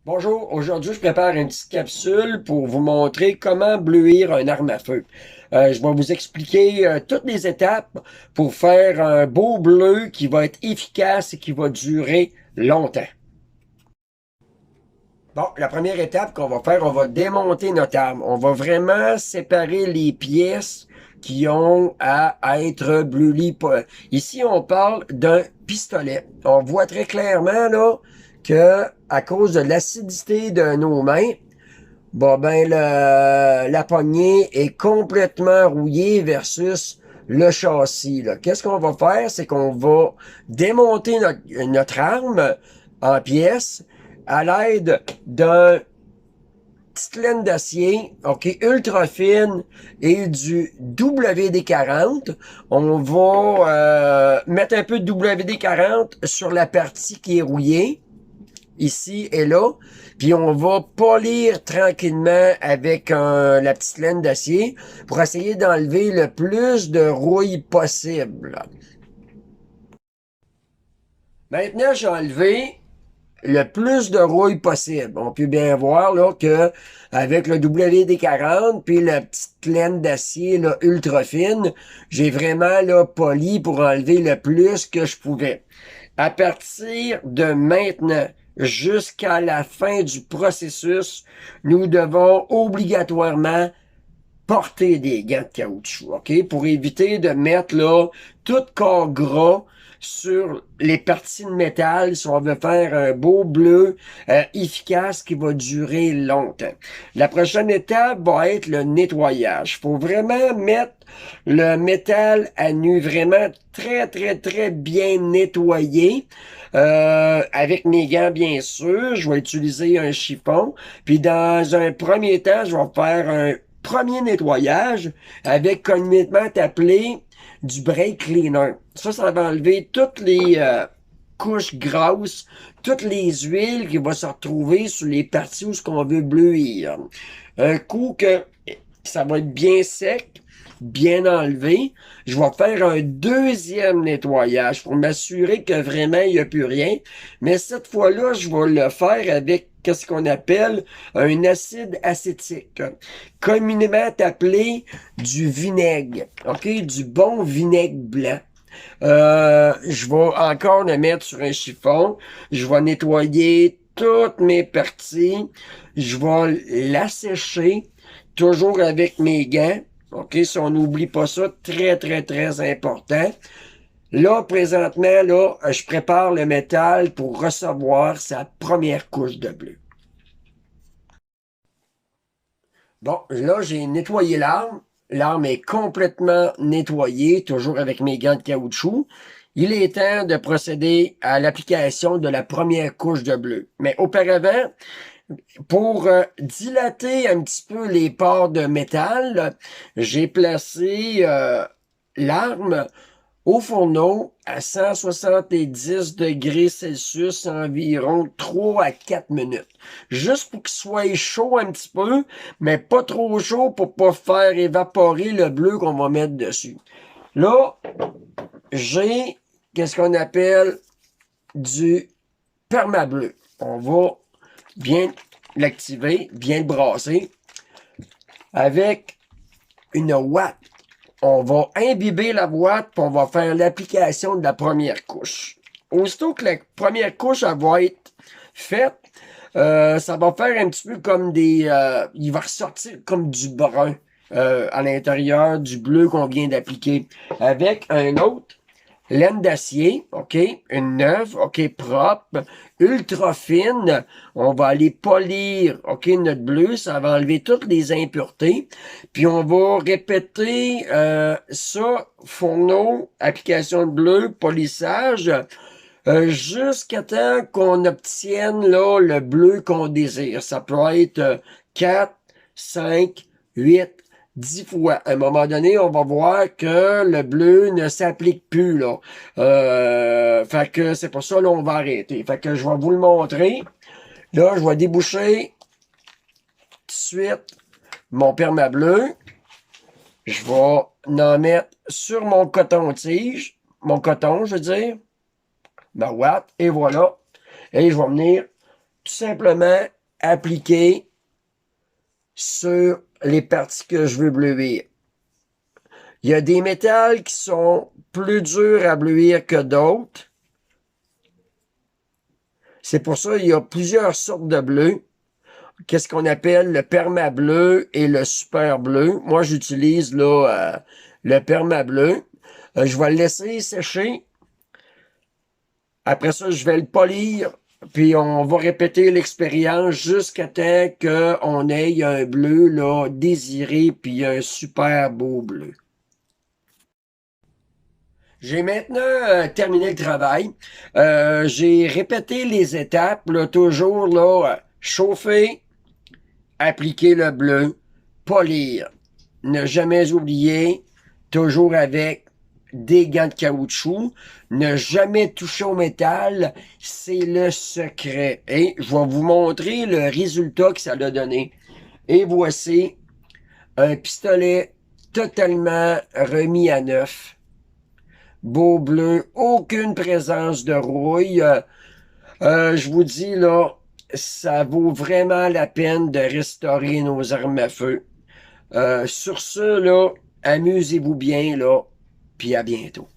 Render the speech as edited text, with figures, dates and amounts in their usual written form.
Bonjour, aujourd'hui je prépare une petite capsule pour vous montrer comment bleuir un arme à feu. Je vais vous expliquer toutes les étapes pour faire un beau bleu qui va être efficace et qui va durer longtemps. Bon, la première étape qu'on va faire, on va démonter notre arme. On va vraiment séparer les pièces qui ont à être brûlées. Ici, on parle d'un pistolet. On voit très clairement là que à cause de l'acidité de nos mains, bon ben la poignée est complètement rouillée versus le châssis. Là. Qu'est-ce qu'on va faire? C'est qu'on va démonter notre arme en pièces à l'aide d'un petite laine d'acier, ok, ultra fine et du WD-40. On va mettre un peu de WD-40 sur la partie qui est rouillée, ici et là. Puis on va polir tranquillement avec la petite laine d'acier pour essayer d'enlever le plus de rouille possible. Maintenant, j'ai enlevé le plus de rouille possible. On peut bien voir là que avec le WD-40 puis la petite laine d'acier là, ultra fine, j'ai vraiment là poli pour enlever le plus que je pouvais. À partir de maintenant jusqu'à la fin du processus, nous devons obligatoirement porter des gants de caoutchouc, OK? Pour éviter de mettre là tout corps gras sur les parties de métal si on veut faire un beau bleu efficace qui va durer longtemps. La prochaine étape va être le nettoyage. Il faut vraiment mettre le métal à nu, vraiment très bien nettoyé. Avec mes gants, bien sûr, je vais utiliser un chiffon. Puis dans un premier temps, je vais faire un premier nettoyage avec communément appelé du brake cleaner. Ça va enlever toutes les couches grasses, toutes les huiles qui vont se retrouver sur les parties où ce qu'on veut bleuir. Un coup que ça va être bien sec, bien enlevé, je vais faire un deuxième nettoyage pour m'assurer que vraiment il n'y a plus rien. Mais cette fois-là, je vais le faire avec qu'est-ce qu'on appelle un acide acétique, communément appelé du vinaigre, ok, du bon vinaigre blanc. Je vais encore le mettre sur un chiffon. Je vais nettoyer toutes mes parties. Je vais l'assécher, toujours avec mes gants. OK, si on n'oublie pas ça, très important. Là, présentement, là, je prépare le métal pour recevoir sa première couche de bleu. Bon, là, j'ai nettoyé l'arme. L'arme est complètement nettoyée, toujours avec mes gants de caoutchouc. Il est temps de procéder à l'application de la première couche de bleu. Mais auparavant, pour dilater un petit peu les pores de métal, j'ai placé l'arme au fourneau à 170 degrés Celsius environ 3 à 4 minutes. Juste pour qu'il soit chaud un petit peu, mais pas trop chaud pour pas faire évaporer le bleu qu'on va mettre dessus. Là, j'ai qu'est-ce qu'on appelle du permableu. On va bien l'activer, bien le brasser avec une ouate. On va imbiber la boîte, puis on va faire l'application de la première couche. Aussitôt que la première couche elle va être faite, ça va faire un petit peu comme il va ressortir comme du brun à l'intérieur du bleu qu'on vient d'appliquer. Avec un autre laine d'acier, OK, une neuve, OK, propre, ultra fine. On va aller polir, OK, notre bleu, ça va enlever toutes les impuretés. Puis on va répéter ça, fourneau, application de bleu, polissage, jusqu'à temps qu'on obtienne là le bleu qu'on désire. Ça peut être 4, 5, 8, 10 fois. À un moment donné, on va voir que le bleu ne s'applique plus, là. Fait que c'est pour ça, là, on va arrêter. Fait que je vais vous le montrer. Là, je vais déboucher tout de suite mon permableu. Je vais en mettre sur mon coton-tige. Mon coton, je veux dire. Ma ouate. Et voilà. Et je vais venir tout simplement appliquer sur les parties que je veux bleuir. Il y a des métals qui sont plus durs à bleuir que d'autres. C'est pour ça qu'il y a plusieurs sortes de bleu. Qu'est-ce qu'on appelle le permableu et le super bleu. Moi, j'utilise là le permableu. Je vais le laisser sécher. Après ça, je vais le polir. Puis on va répéter l'expérience jusqu'à temps qu'on ait un bleu là, désiré puis un super beau bleu. J'ai maintenant terminé le travail. J'ai répété les étapes, là, toujours là, chauffer, appliquer le bleu, polir. Ne jamais oublier, toujours avec des gants de caoutchouc. Ne jamais toucher au métal, c'est le secret. Et je vais vous montrer le résultat que ça a donné. Et voici un pistolet totalement remis à neuf. Beau bleu, aucune présence de rouille. Je vous dis là, ça vaut vraiment la peine de restaurer nos armes à feu. Sur ce, là, amusez-vous bien, là, puis à bientôt.